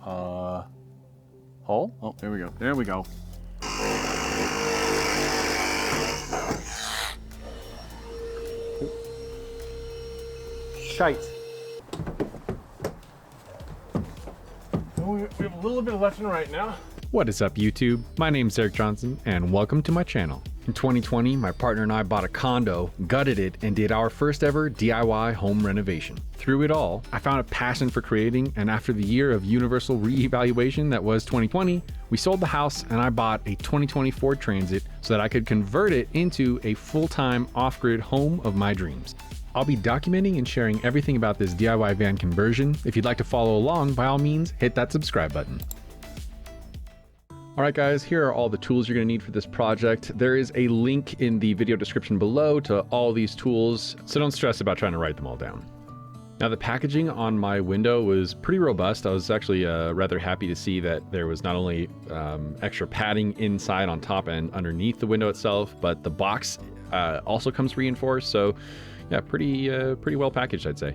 Hole? Oh, there we go. There we go. Shite. We have a little bit of left and right now. What is up, YouTube? My name's Eric Johnson, and welcome to my channel. In 2020, my partner and I bought a condo, gutted it, and did our first ever DIY home renovation. Through it all, I found a passion for creating, and after the year of universal reevaluation that was 2020, we sold the house and I bought a 2020 Ford Transit so that I could convert it into a full-time off-grid home of my dreams. I'll be documenting and sharing everything about this DIY van conversion. If you'd like to follow along, by all means, hit that subscribe button. All right, guys, here are all the tools you're gonna need for this project. There is a link in the video description below to all these tools, so don't stress about trying to write them all down. Now, the packaging on my window was pretty robust. I was actually rather happy to see that there was not only extra padding inside on top and underneath the window itself, but the box also comes reinforced. So yeah, pretty well packaged, I'd say.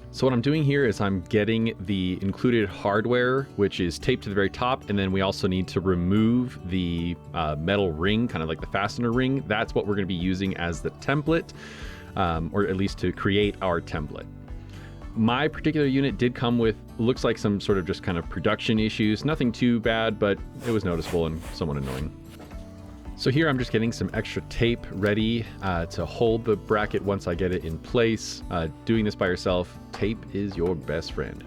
So what I'm doing here is I'm getting the included hardware, which is taped to the very top, and then we also need to remove the metal ring, kind of like the fastener ring. That's what we're gonna be using as the template, or at least to create our template. My particular unit did come with, looks like some sort of just kind of production issues. Nothing too bad, but it was noticeable and somewhat annoying. So here I'm just getting some extra tape ready to hold the bracket once I get it in place. Doing this by yourself, tape is your best friend.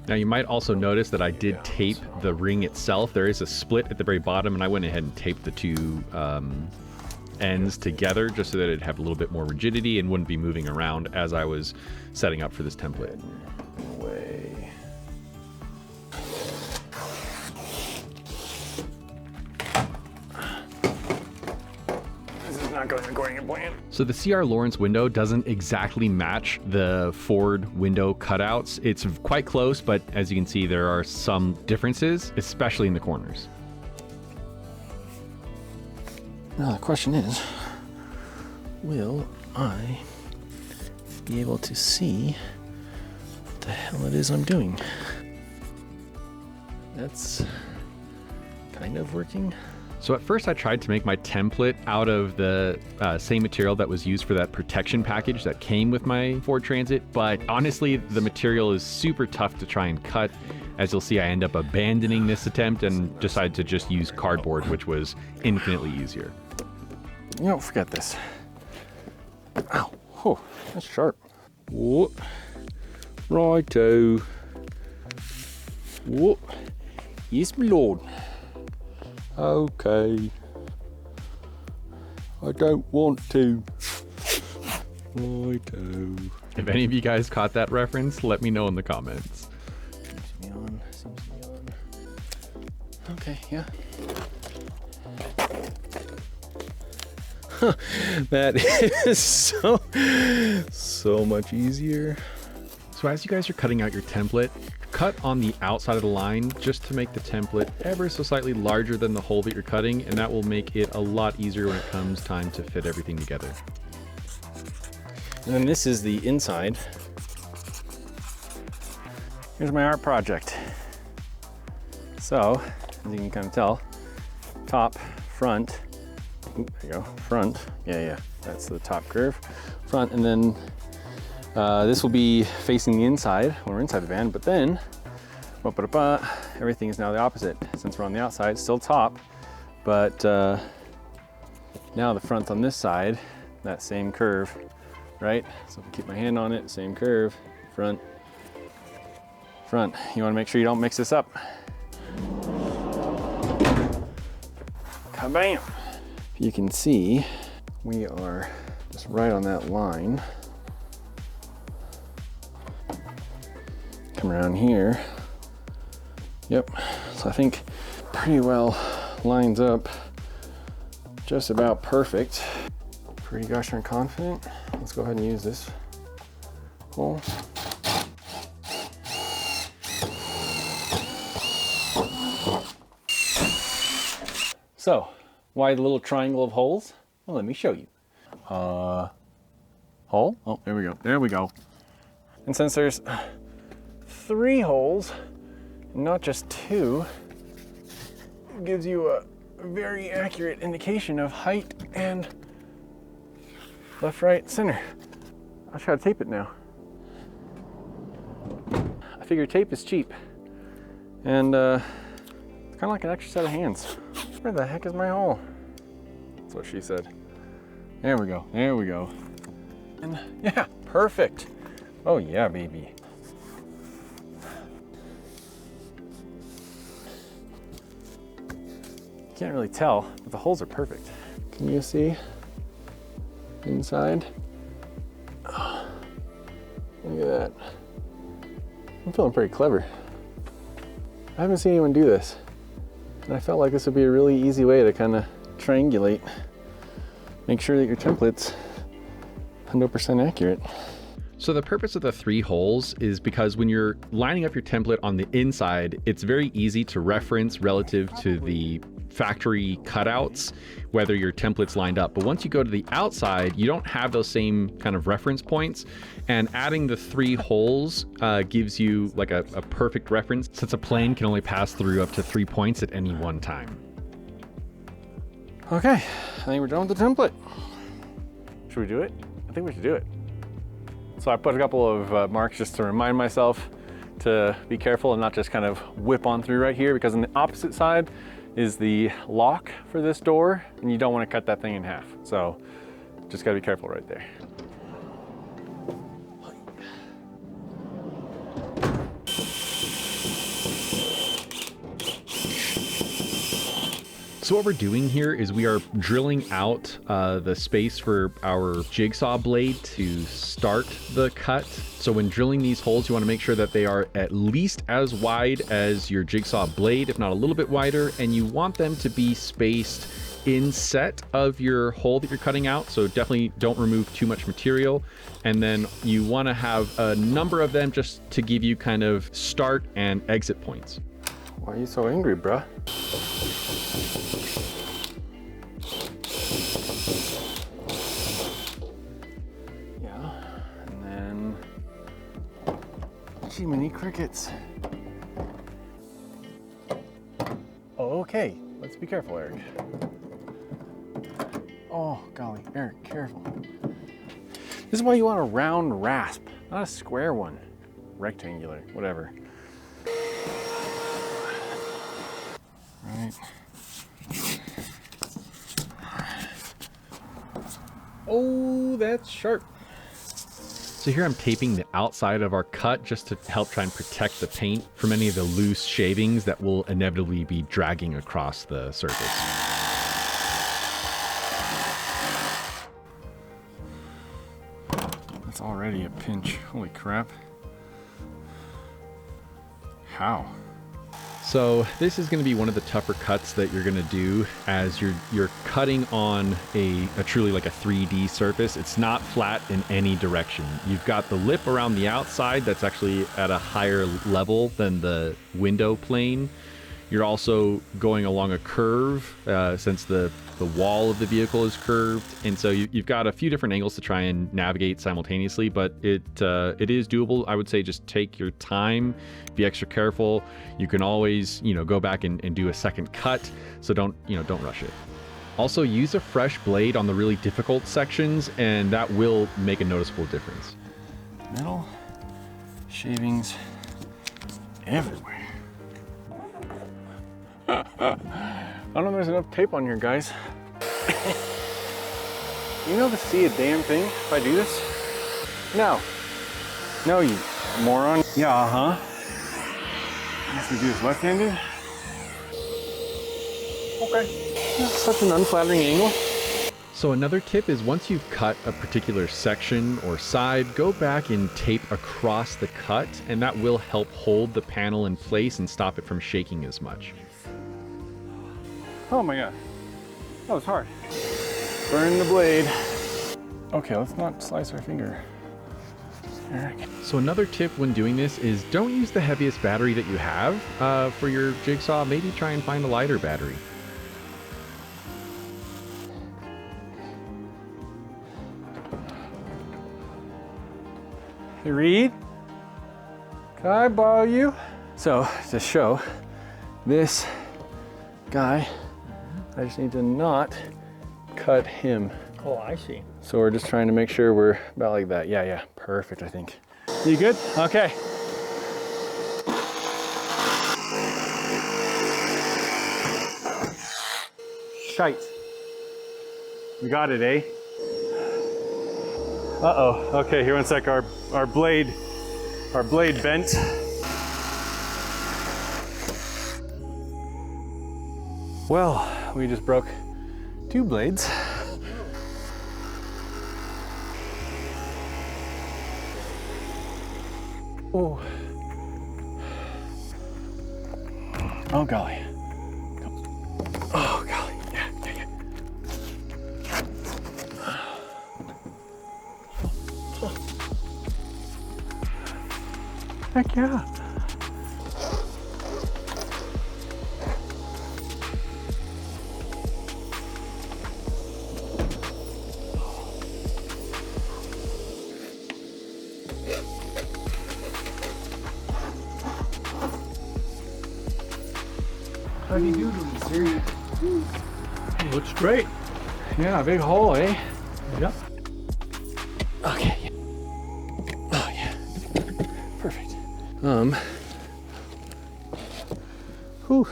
Now you might also notice that I did tape the ring itself. There is a split at the very bottom, and I went ahead and taped the two ends together just so that it'd have a little bit more rigidity and wouldn't be moving around as I was setting up for this template. Away. Not going according to plan. So the CR Laurence window doesn't exactly match the Ford window cutouts. It's quite close, but as you can see, there are some differences, especially in the corners. Now the question is, will I be able to see what the hell it is I'm doing? That's kind of working. So at first I tried to make my template out of the same material that was used for that protection package that came with my Ford Transit, but honestly, the material is super tough to try and cut. As you'll see, I end up abandoning this attempt and decided to just use cardboard, which was infinitely easier. You don't forget this. Ow, oh, that's sharp. Whoop, righto. Whoop, yes, my lord. Okay. I don't want to. Righto. If any of you guys caught that reference, let me know in the comments. Seems to be on, seems to be on. Okay, yeah. That is so much easier. So as you guys are cutting out your template, cut on the outside of the line just to make the template ever so slightly larger than the hole that you're cutting, and that will make it a lot easier when it comes time to fit everything together. And then this is the inside. Here's my art project. So, as you can kind of tell, top, front, oop, there you go, front, yeah, that's the top curve, front, and then this will be facing the inside when we're inside the van, but then everything is now the opposite. Since we're on the outside, still top, but now the front's on this side, that same curve, right? So if I keep my hand on it, same curve, front, front. You wanna make sure you don't mix this up. Kabam! You can see we are just right on that line. Come around here. Yep, so I think pretty well lines up, just about perfect. Pretty gosh darn confident. Let's go ahead and use this hole. So, why the little triangle of holes? Well, let me show you. Hole? Oh, there we go. There we go. And since there's 3 holes, not just 2, it gives you a very accurate indication of height and left, right, center. I'll try to tape it now. I figure tape is cheap, and it's kind of like an extra set of hands. Where the heck is my hole? That's what she said. There we go, there we go. And yeah, perfect. Oh yeah, baby. Can't really tell, but the holes are perfect. Can you see inside? Oh, look at that. I'm feeling pretty clever. I haven't seen anyone do this, and I felt like this would be a really easy way to kind of triangulate. Make sure that your template's 100% accurate. So the purpose of the 3 holes is because when you're lining up your template on the inside, it's very easy to reference relative to the factory cutouts, whether your template's lined up. But once you go to the outside, you don't have those same kind of reference points. And adding the 3 holes gives you like a perfect reference, since a plane can only pass through up to 3 points at any one time. Okay, I think we're done with the template. Should we do it? I think we should do it. So I put a couple of marks just to remind myself to be careful and not just kind of whip on through right here, because on the opposite side is the lock for this door, and you don't want to cut that thing in half. So just gotta be careful right there. So what we're doing here is we are drilling out the space for our jigsaw blade to start the cut. So when drilling these holes, you want to make sure that they are at least as wide as your jigsaw blade, if not a little bit wider, and you want them to be spaced inset of your hole that you're cutting out. So definitely don't remove too much material. And then you want to have a number of them just to give you kind of start and exit points. Why are you so angry, bruh? Mini crickets. Okay, let's be careful, Eric. Oh, golly, Eric, careful. This is why you want a round rasp, not a square one. Rectangular, whatever. Right. Oh, that's sharp. So here I'm taping the outside of our cut just to help try and protect the paint from any of the loose shavings that will inevitably be dragging across the surface. That's already a pinch. Holy crap. How? So this is going to be one of the tougher cuts that you're going to do as you're cutting on a truly like a 3D surface. It's not flat in any direction. You've got the lip around the outside that's actually at a higher level than the window plane. You're also going along a curve since the wall of the vehicle is curved, and so you've got a few different angles to try and navigate simultaneously, but it is doable. I would say just take your time, be extra careful. You can always go back and do a second cut, so don't rush it. Also, use a fresh blade on the really difficult sections, and that will make a noticeable difference. Metal shavings everywhere. I don't know if there's enough tape on here, guys. You know to see a damn thing if I do this? No. No, you moron. Yeah, uh-huh. I guess we do this left-handed. Okay. That's such an unflattering angle. So another tip is once you've cut a particular section or side, go back and tape across the cut, and that will help hold the panel in place and stop it from shaking as much. Oh my god. That was hard. Burn the blade. Okay, let's not slice our finger. Eric. So another tip when doing this is don't use the heaviest battery that you have for your jigsaw. Maybe try and find a lighter battery. Hey, Reed, Can I borrow you? So to show this guy, I just need to not cut him. Oh, I see. So we're just trying to make sure we're about like that. Yeah, yeah, perfect, I think. You good? Okay. Shite. We got it, eh? Uh-oh, okay, here one sec, our blade bent. Well, we just broke 2 blades. Oh. Oh golly. Oh golly, yeah. Heck yeah. How do you do this here? Looks great. Yeah, big hole, eh? Yep. Okay. Yeah. Oh yeah. Perfect. Whew.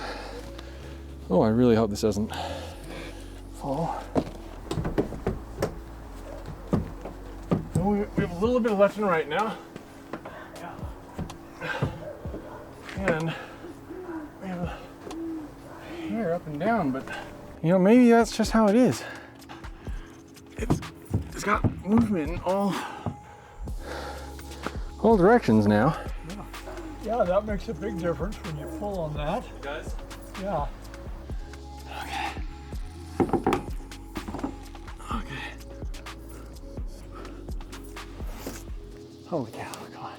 Oh, I really hope this doesn't fall. Oh, we have a little bit of left and right now. And we have a hair up and down, but you know, maybe that's just how it is. It's got movement in all directions now. Yeah, that makes a big difference when you pull on that. It does? Yeah. Okay. Holy cow, come on.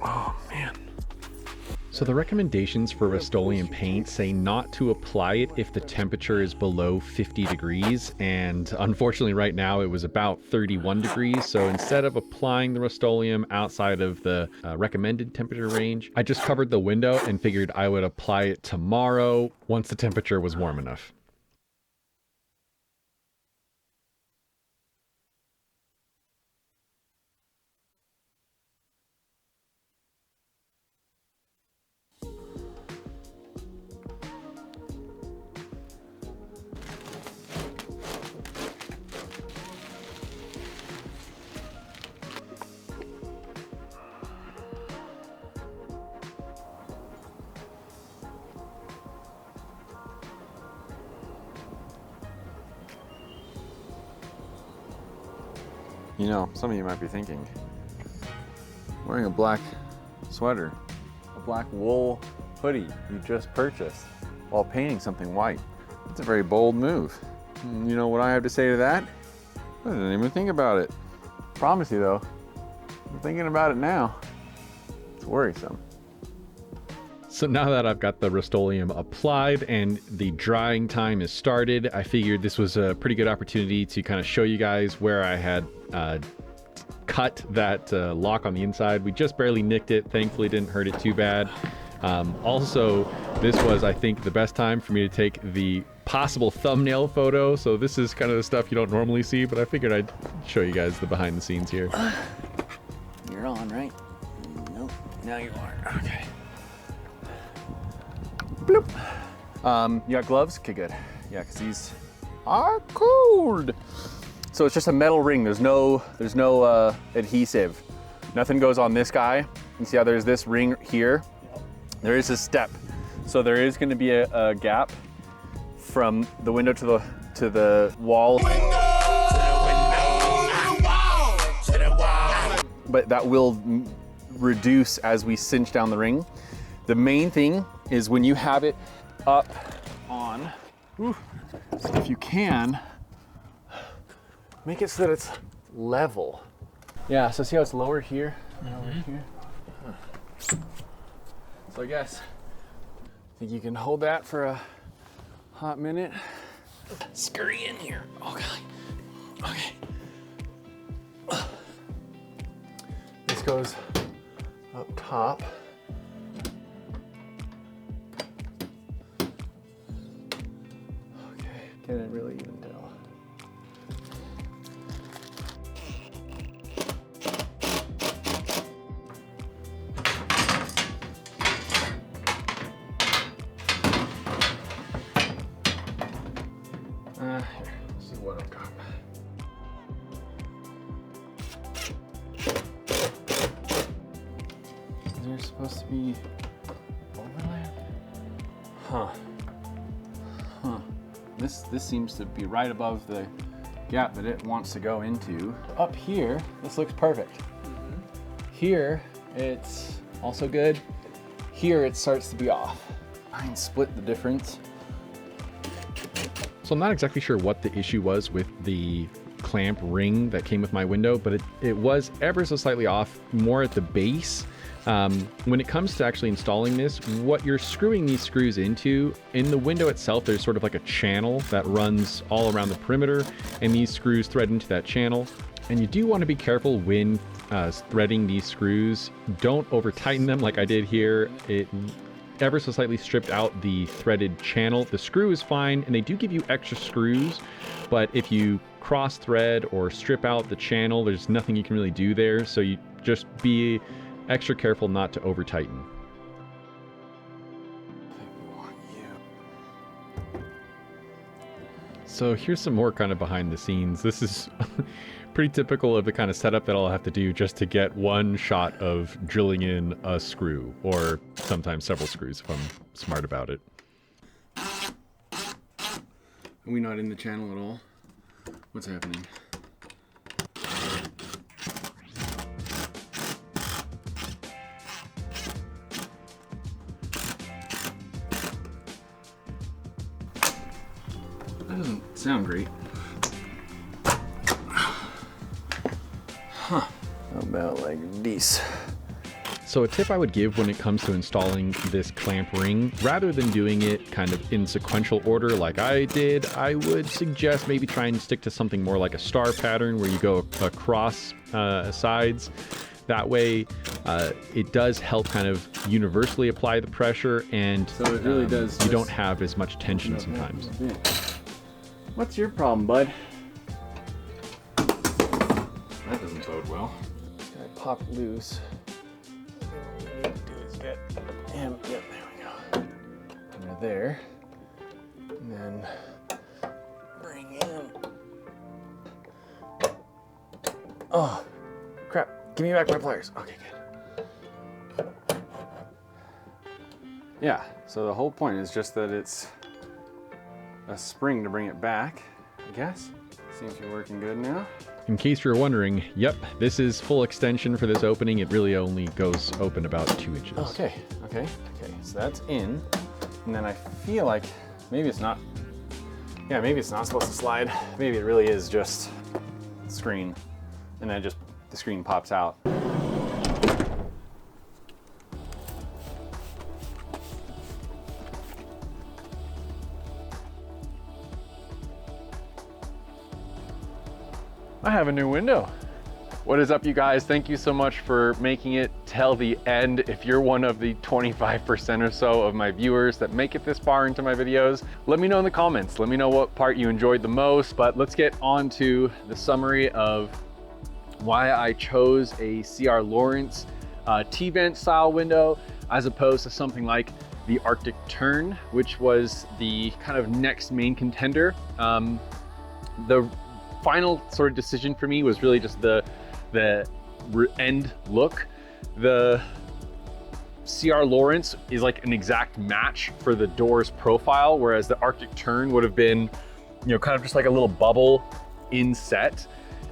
Oh man. So the recommendations for Rust-oleum paint say not to apply it if the temperature is below 50 degrees, and unfortunately right now it was about 31 degrees, so instead of applying the Rust-oleum outside of the recommended temperature range, I just covered the window and figured I would apply it tomorrow once the temperature was warm enough. You know, some of you might be thinking, wearing a black sweater, a black wool hoodie you just purchased while painting something white. It's a very bold move. And you know what I have to say to that? I didn't even think about it. Promise you though, I'm thinking about it now. It's worrisome. So now that I've got the Rust-oleum applied and the drying time is started, I figured this was a pretty good opportunity to kind of show you guys where I had cut that lock on the inside. We just barely nicked it. Thankfully didn't hurt it too bad. Also, this was, I think, the best time for me to take the possible thumbnail photo. So this is kind of the stuff you don't normally see, but I figured I'd show you guys the behind the scenes here. You're on, right? Nope, now you are, okay. Bloop. You got gloves? Okay, good. Yeah, because these are cold. So it's just a metal ring. There's no adhesive. Nothing goes on this guy. You see how there's this ring here? There is a step. So there is going to be a gap from the window to the wall. But that will reduce as we cinch down the ring. The main thing is when you have it up on, if you can, make it so that it's level. Yeah, so see how it's lower here and over here? So I guess, think you can hold that for a hot minute. Scurry in here. Okay. Okay. This goes up top. Okay, can it really even tell? Here, this is what I've got. Is there supposed to be overlap? Huh. Huh. This seems to be right above the gap that it wants to go into. Up here, this looks perfect. Here, it's also good. Here, it starts to be off. I can split the difference. So I'm not exactly sure what the issue was with the clamp ring that came with my window, but it was ever so slightly off, more at the base. When it comes to actually installing this, what you're screwing these screws into, in the window itself, there's sort of like a channel that runs all around the perimeter, and these screws thread into that channel. And you do want to be careful when threading these screws. Don't over tighten them like I did here. It ever so slightly stripped out the threaded channel. The screw is fine, and they do give you extra screws, but if you cross thread or strip out the channel, there's nothing you can really do there. So you just be extra careful not to over tighten. So here's some more kind of behind the scenes. This is pretty typical of the kind of setup that I'll have to do just to get one shot of drilling in a screw, or sometimes several screws if I'm smart about it. Are we not in the channel at all? What's happening? That doesn't sound great. Huh. How about like this? So a tip I would give when it comes to installing this clamp ring, rather than doing it kind of in sequential order like I did, I would suggest maybe try and stick to something more like a star pattern where you go across sides. That way it does help kind of universally apply the pressure, and so it really does. You don't have as much tension sometimes. What's your problem, bud? That doesn't bode well. This guy popped loose. What we need to do is get him. Yep, there we go. Under there. And then bring him. Oh, crap. Give me back my pliers. Okay, good. Yeah, so the whole point is just that it's a spring to bring it back, I guess. Seems to be working good now. In case you're wondering, yep, this is full extension for this opening. It really only goes open about 2 inches. Okay. So that's in. And then I feel like maybe it's not, yeah, maybe it's not supposed to slide. Maybe it really is just screen. And then just the screen pops out. I have a new window. What is up, you guys? Thank you so much for making it till the end. If you're one of the 25% or so of my viewers that make it this far into my videos, let me know in the comments. Let me know what part you enjoyed the most, but let's get on to the summary of why I chose a CR Laurence T-Vent style window as opposed to something like the Arctic Tern, which was the kind of next main contender. The final sort of decision for me was really just the end look. The CR Laurence is like an exact match for the door's profile, whereas the Arctic Tern would have been, you know, kind of just like a little bubble inset.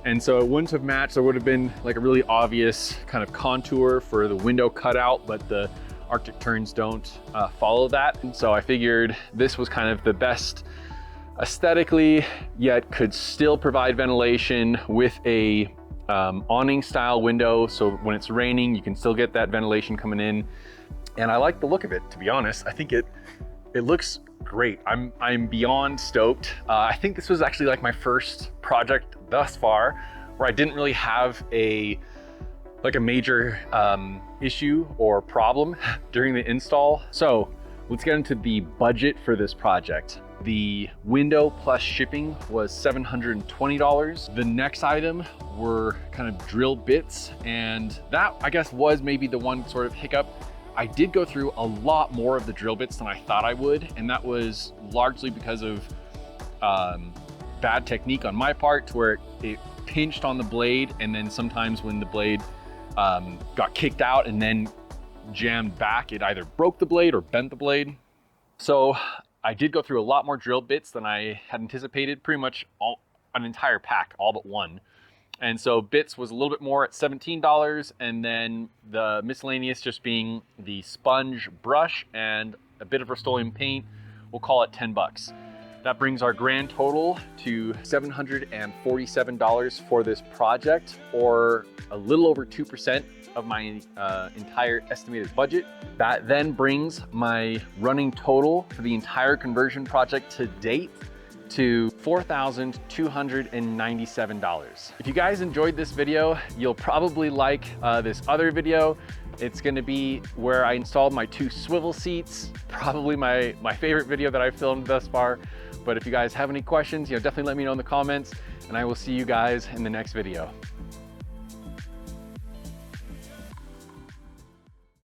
And so it wouldn't have matched. There would have been like a really obvious kind of contour for the window cutout, but the Arctic Terns don't follow that. And so I figured this was kind of the best aesthetically, yet could still provide ventilation with a awning style window. So when it's raining, you can still get that ventilation coming in. And I like the look of it, to be honest. I think it It looks great. I'm beyond stoked. I think this was actually like my first project thus far where I didn't really have a major issue or problem during the install. So let's get into the budget for this project. The window plus shipping was $720. The next item were kind of drill bits, and that I guess was maybe the one sort of hiccup. I did go through a lot more of the drill bits than I thought I would, and that was largely because of bad technique on my part, to where it pinched on the blade, and then sometimes when the blade got kicked out and then jammed back, it either broke the blade or bent the blade. So I did go through a lot more drill bits than I had anticipated, pretty much an entire pack, all but one. And so bits was a little bit more at $17, and then the miscellaneous just being the sponge brush and a bit of Rust-oleum paint, we'll call it 10 bucks. That brings our grand total to $747 for this project, or a little over 2% of my entire estimated budget. That then brings my running total for the entire conversion project to date to $4,297. If you guys enjoyed this video, you'll probably like this other video. It's gonna be where I installed my 2 swivel seats, probably my favorite video that I've filmed thus far. But if you guys have any questions, definitely let me know in the comments, and I will see you guys in the next video.